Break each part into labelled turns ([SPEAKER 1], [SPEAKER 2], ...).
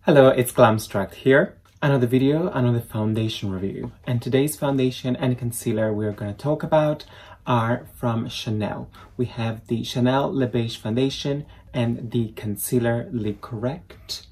[SPEAKER 1] Hello, it's Glamstract here. Another video, another foundation review. And today's foundation and concealer we're going to talk about are from Chanel. We have the Chanel Le Beige foundation and the concealer Le Correct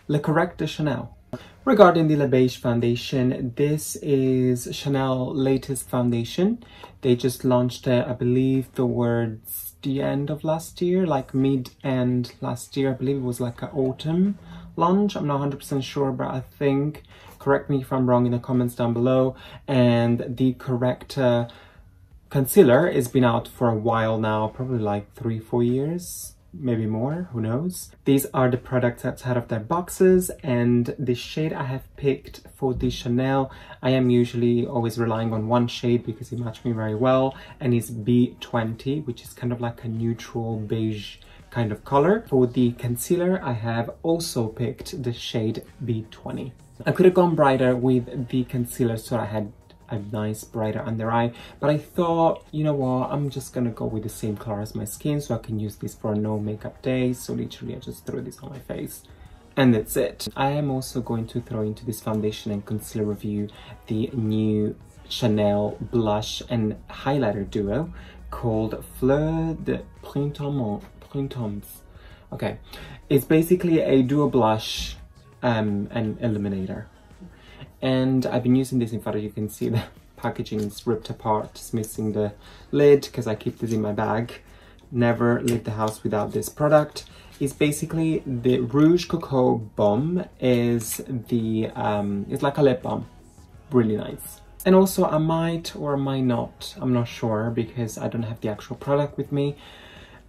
[SPEAKER 1] de Chanel. Regarding the Le Beige foundation, this is Chanel latest foundation. They just launched it, I believe, towards the end of last year, like mid-end last year. I believe it was like an autumn launch. I'm not 100% sure, but I think, correct me if I'm wrong in the comments down below. And the Correcteur concealer has been out for a while now, probably like 3-4 years, maybe more, who knows. These are the products outside of their boxes, and the shade I have picked for the Chanel, I am usually always relying on one shade because it matched me very well, and it's B20, which is kind of like a neutral beige kind of color. For the concealer, I have also picked the shade B20. I could have gone brighter with the concealer so I had a nice brighter under eye, but I thought, you know what, I'm just gonna go with the same color as my skin so I can use this for no makeup days. So literally I just threw this on my face and that's it. I am also going to throw into this foundation and concealer review the new Chanel blush and highlighter duo called Fleurs de Printemps. Okay, it's basically a duo blush and illuminator. And I've been using this. In fact, you can see the packaging is ripped apart. It's missing the lid because I keep this in my bag. Never leave the house without this product. It's basically the Rouge Coco Baume. Is the it's like a lip balm, really nice. And also I might or might not, I'm not sure because I don't have the actual product with me.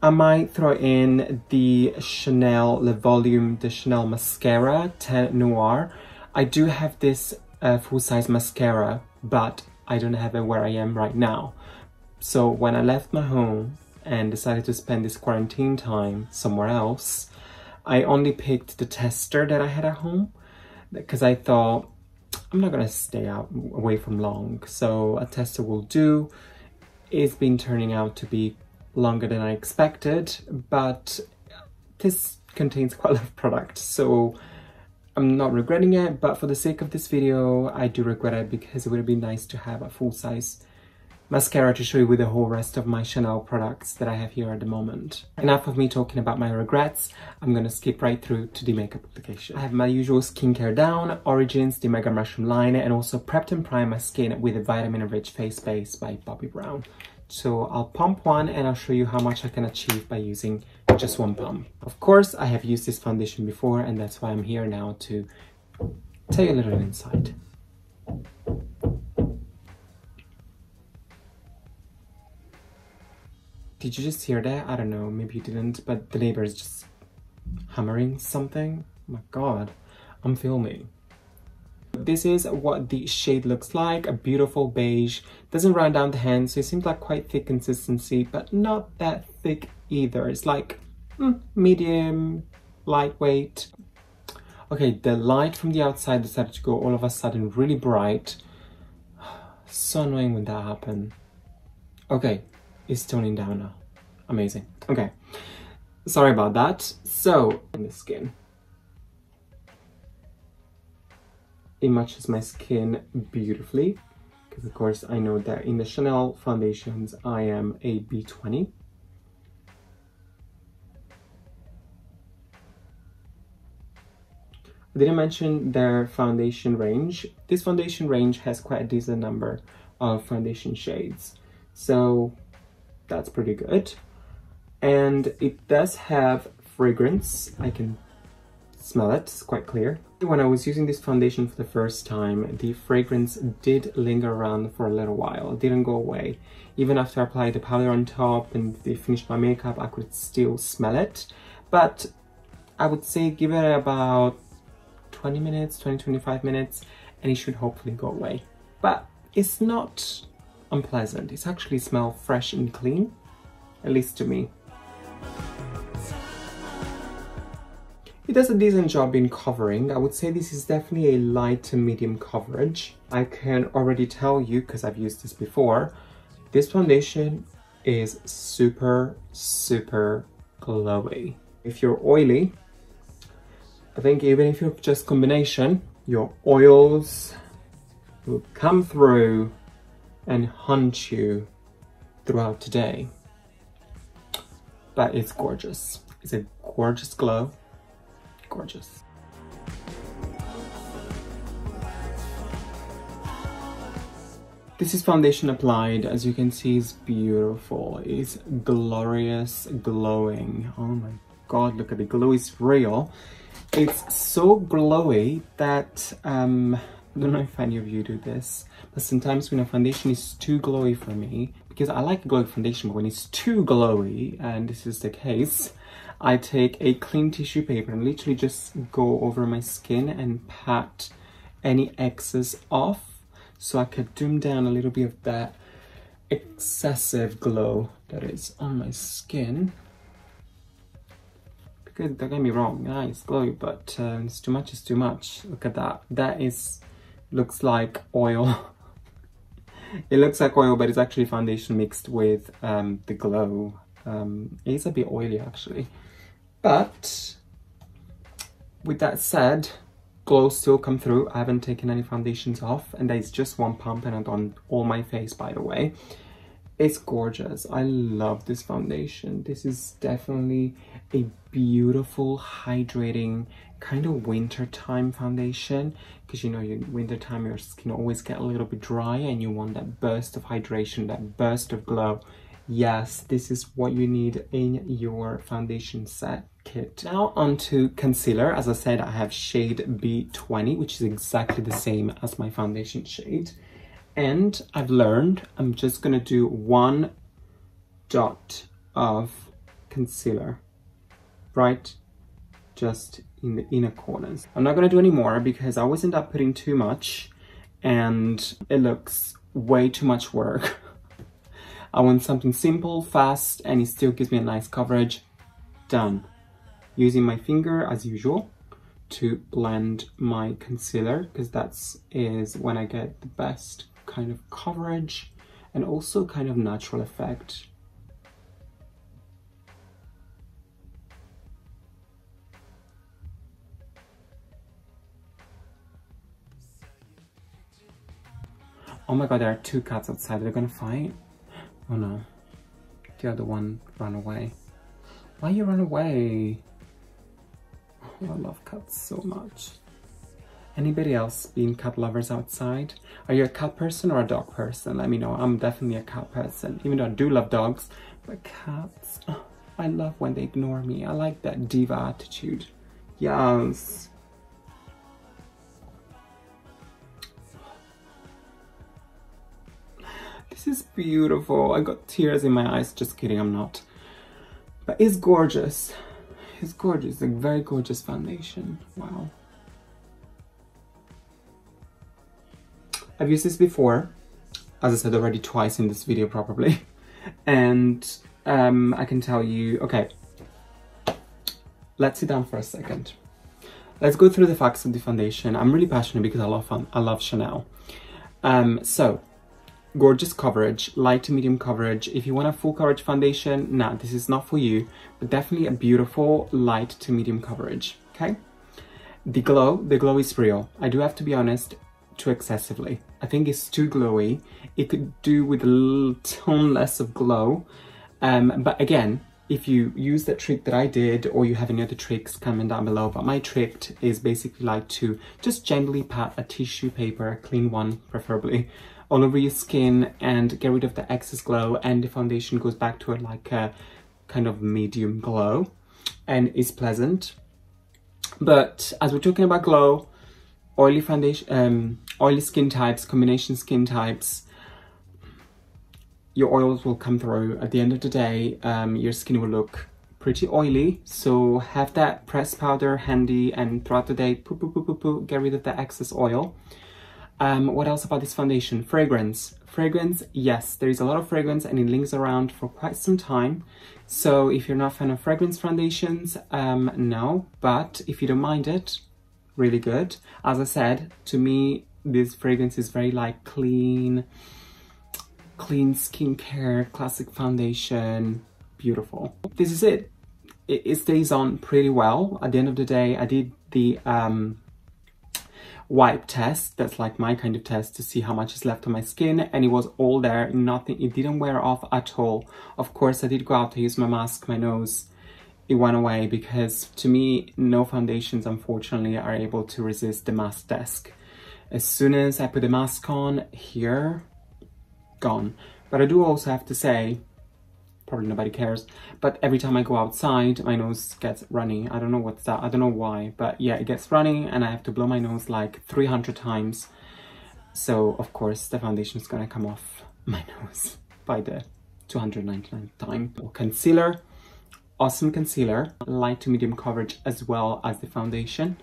[SPEAKER 1] I might throw in the Chanel Le Volume de Chanel Mascara Teint Noir. I do have this full-size mascara, but I don't have it where I am right now. So when I left my home and decided to spend this quarantine time somewhere else, I only picked the tester that I had at home because I thought I'm not gonna stay away from long, so a tester will do. It's been turning out to be longer than I expected, but this contains quite a lot of product, so I'm not regretting it. But for the sake of this video, I do regret it because it would have been nice to have a full-size mascara to show you with the whole rest of my Chanel products that I have here at the moment. Enough of me talking about my regrets. I'm gonna skip right through to the makeup application. I have my usual skincare down, Origins, the Mega Mushroom Liner, and also prepped and primed my skin with a vitamin-rich face base by Bobbi Brown. So I'll pump one and I'll show you how much I can achieve by using just one pump. Of course, I have used this foundation before, and that's why I'm here now to tell you a little insight. Did you just hear that? I don't know, maybe you didn't, but the neighbor is just hammering something. Oh my god, I'm filming. This is what the shade looks like, a beautiful beige. Doesn't run down the hand, so it seems like quite thick consistency, but not that thick either. It's like medium, lightweight. Okay, the light from the outside decided to go all of a sudden really bright. So annoying when that happened. Okay, it's toning down now. Amazing. Okay, sorry about that. So, in the skin. It matches my skin beautifully because of course I know that in the Chanel foundations I am a B20. I didn't mention their foundation range. This foundation range has quite a decent number of foundation shades, so that's pretty good. And it does have fragrance. I can smell it, it's quite clear. When I was using this foundation for the first time, the fragrance did linger around for a little while. It didn't go away. Even after I applied the powder on top and they finished my makeup, I could still smell it. But I would say give it about 20 minutes, 20-25 minutes, and it should hopefully go away. But it's not unpleasant. It's actually smells fresh and clean, at least to me. It does a decent job in covering. I would say this is definitely a light to medium coverage. I can already tell you, because I've used this before, this foundation is super, super glowy. If you're oily, I think even if you're just combination, your oils will come through and haunt you throughout the day. But it's gorgeous. It's a gorgeous glow. Gorgeous. This is foundation applied. As you can see, it's beautiful. It's glorious, glowing. Oh my god, look at the glow. It's real. It's so glowy that I don't know if any of you do this, but sometimes when a foundation is too glowy for me, because I like a glowy foundation, but when it's too glowy, and this is the case, I take a clean tissue paper and literally just go over my skin and pat any excess off, so I could dim down a little bit of that excessive glow that is on my skin. Because don't get me wrong, nice glow, but it's too much is too much. Look at that. That looks like oil. It looks like oil, but it's actually foundation mixed with the glow. It's a bit oily actually. But with that said, glow still come through. I haven't taken any foundations off, and that is just one pump, and I've done all my face, by the way. It's gorgeous. I love this foundation. This is definitely a beautiful, hydrating, kind of wintertime foundation, because you know, in wintertime your skin always get a little bit dry and you want that burst of hydration, that burst of glow. Yes, this is what you need in your foundation set kit. Now onto concealer. As I said, I have shade B20, which is exactly the same as my foundation shade. And I've learned I'm just gonna do 1 dot of concealer, right just in the inner corners. I'm not gonna do any more because I always end up putting too much and it looks way too much work. I want something simple, fast, and it still gives me a nice coverage. Done. Using my finger as usual to blend my concealer, because that is when I get the best kind of coverage and also kind of natural effect. Oh my god, there are 2 cats outside. They're gonna fight? Oh no. The other one ran away. Why you run away? Oh, I love cats so much. Anybody else being cat lovers outside? Are you a cat person or a dog person? Let me know. I'm definitely a cat person, even though I do love dogs, but cats, oh, I love when they ignore me. I like that diva attitude. Yes. This is beautiful. I got tears in my eyes. Just kidding, I'm not. But it's gorgeous. It's gorgeous. It's a very gorgeous foundation. Wow. I've used this before, as I said already twice in this video probably, and I can tell you, okay, let's sit down for a second. Let's go through the facts of the foundation. I'm really passionate because I love Chanel. So, gorgeous coverage, light to medium coverage. If you want a full coverage foundation, nah, this is not for you, but definitely a beautiful light to medium coverage, okay? The glow is real. I do have to be honest, too excessively. I think it's too glowy. It could do with a little tone less of glow. But again, if you use that trick that I did, or you have any other tricks, comment down below. But my trick is basically like to just gently pat a tissue paper, a clean one preferably, all over your skin and get rid of the excess glow, and the foundation goes back to like a kind of medium glow and is pleasant. But as we're talking about glow, oily foundation, oily skin types, combination skin types, your oils will come through. At the end of the day, your skin will look pretty oily, so have that pressed powder handy, and throughout the day, get rid of the excess oil. What else about this foundation? Fragrance. Fragrance, yes, there is a lot of fragrance and it lingers around for quite some time. So if you're not a fan of fragrance foundations, no, but if you don't mind it, really good. As I said, to me, this fragrance is very like clean skincare, classic foundation, beautiful. This is it. It stays on pretty well. At the end of the day, I did the wipe test. That's like my kind of test to see how much is left on my skin, and it was all there, nothing, it didn't wear off at all. Of course, I did go out to use my mask, my nose, it went away, because to me, no foundations unfortunately are able to resist the mask test. As soon as I put the mask on here, gone. But I do also have to say, probably nobody cares, but every time I go outside, my nose gets runny. I don't know what's that, I don't know why, but yeah, it gets runny and I have to blow my nose like 300 times. So of course the foundation is gonna come off my nose by the 299th time. Concealer, awesome concealer, light to medium coverage as well as the foundation.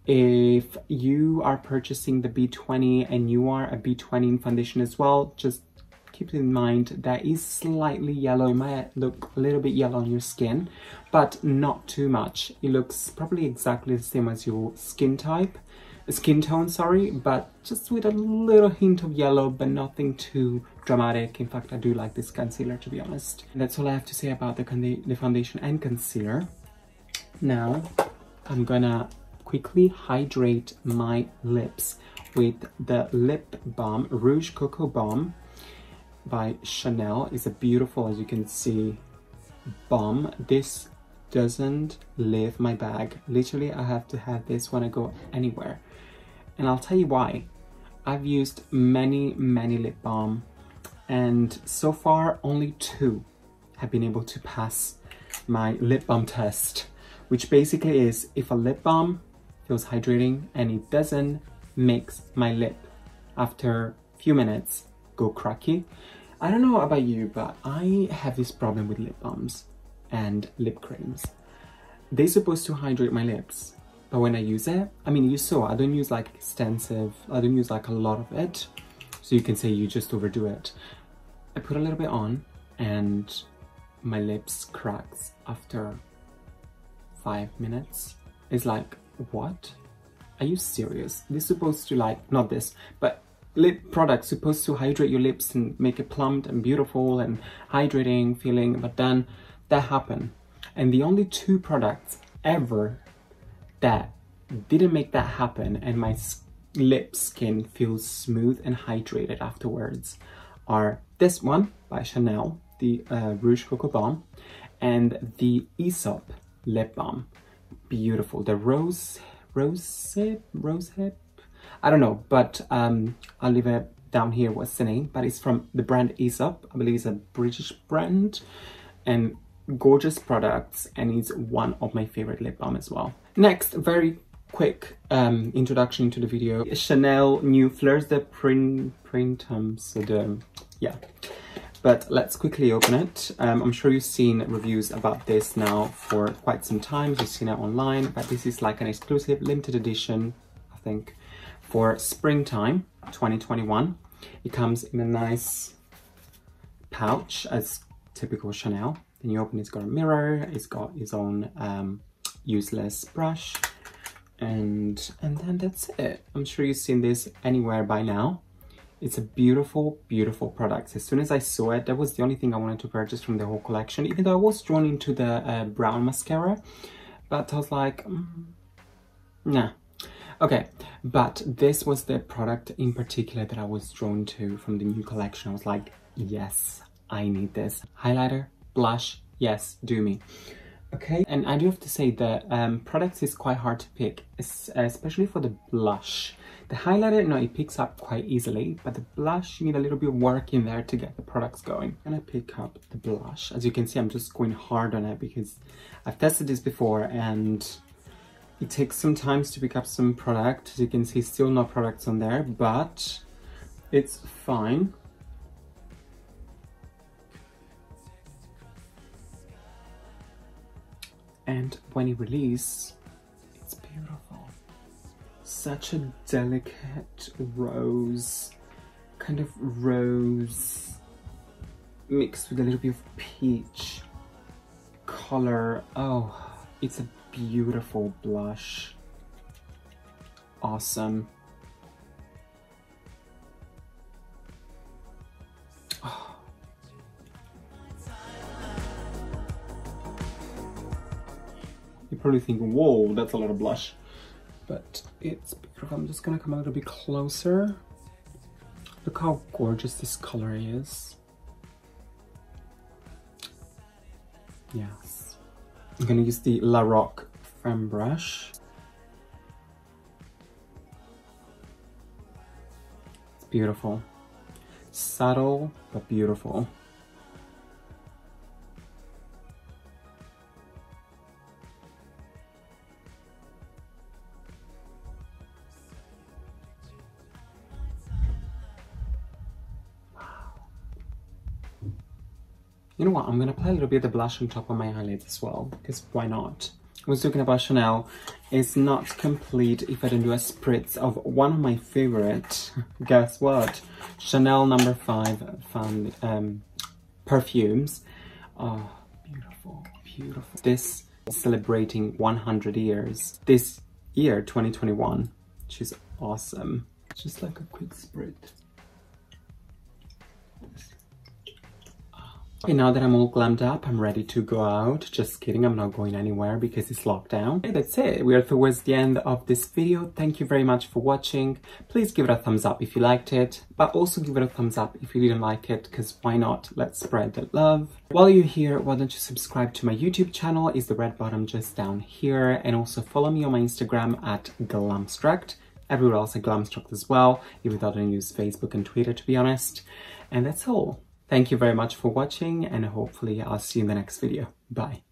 [SPEAKER 1] If you are purchasing the B20 and you are a B20 in foundation as well, just keep in mind that is slightly yellow. It might look a little bit yellow on your skin, but not too much. It looks probably exactly the same as your skin tone, sorry, but just with a little hint of yellow, but nothing too dramatic. In fact, I do like this concealer, to be honest. And that's all I have to say about the foundation and concealer. Now, I'm gonna quickly hydrate my lips with the lip balm, Rouge Coco Balm by Chanel. Is a beautiful, as you can see, balm. This doesn't leave my bag. Literally, I have to have this when I go anywhere. And I'll tell you why. I've used many lip balm, and so far only 2 have been able to pass my lip balm test, which basically is if a lip balm feels hydrating and it doesn't makes my lip after a few minutes go cracky. I don't know about you, but I have this problem with lip balms and lip creams. They're supposed to hydrate my lips, but when I use it, I mean, you saw, I don't use like extensive, I don't use like a lot of it, so you can say you just overdo it. I put a little bit on and my lips cracks after 5 minutes. It's like, what? Are you serious? This is supposed to, like, not this, but lip products supposed to hydrate your lips and make it plump and beautiful and hydrating feeling, but then that happened. And the only 2 products ever that didn't make that happen and my lip skin feels smooth and hydrated afterwards are this one by Chanel, the Rouge Coco Balm, and the Aesop lip balm. Beautiful. The rose hip, I don't know, but I'll leave it down here what's the name, but it's from the brand Aesop. I believe it's a British brand, and gorgeous products, and it's one of my favorite lip balm as well. Next, very quick introduction to the video. Chanel new Fleurs de Printemps, so yeah. But let's quickly open it. I'm sure you've seen reviews about this now for quite some time. You've seen it online, but this is like an exclusive limited edition, I think, for springtime 2021. It comes in a nice pouch as typical Chanel. Then you open, it's got a mirror, it's got its own useless brush, and then that's it. I'm sure you've seen this anywhere by now. It's a beautiful, beautiful product. As soon as I saw it, that was the only thing I wanted to purchase from the whole collection, even though I was drawn into the brown mascara, but I was like, nah. Okay, but this was the product in particular that I was drawn to from the new collection. I was like, yes, I need this. Highlighter, blush, yes, do me. Okay, and I do have to say that products is quite hard to pick, especially for the blush. The highlighter, no, it picks up quite easily, but the blush, you need a little bit of work in there to get the products going. And I pick up the blush. As you can see, I'm just going hard on it because I've tested this before and it takes some time to pick up some product. As you can see, still no products on there, but it's fine. And when it releases, it's beautiful. Such a delicate rose, kind of rose mixed with a little bit of peach color. Oh, it's a beautiful blush. Awesome. Oh. You're probably thinking, whoa, that's a lot of blush. but it's beautiful. I'm just gonna come a little bit closer. Look how gorgeous this color is. Yes. I'm gonna use the La Roque Femme brush. It's beautiful. Subtle, but beautiful. You know what, I'm gonna apply a little bit of the blush on top of my eyelids as well, because why not? I was talking about Chanel. It's not complete if I don't do a spritz of one of my favorite, guess what? Chanel No. 5 found perfumes. Oh, beautiful, beautiful. This is celebrating 100 years. This year, 2021, she's awesome. Just like a quick spritz. Okay, now that I'm all glammed up, I'm ready to go out. Just kidding, I'm not going anywhere because it's lockdown. Okay, that's it. We are towards the end of this video. Thank you very much for watching. Please give it a thumbs up if you liked it, but also give it a thumbs up if you didn't like it, because why not? Let's spread the love. While you're here, why don't you subscribe to my YouTube channel? It's the red button just down here, and also follow me on my Instagram at Glamstract. Everywhere else at Glamstract as well, even though I don't use Facebook and Twitter, to be honest. And that's all. Thank you very much for watching, and hopefully I'll see you in the next video. Bye.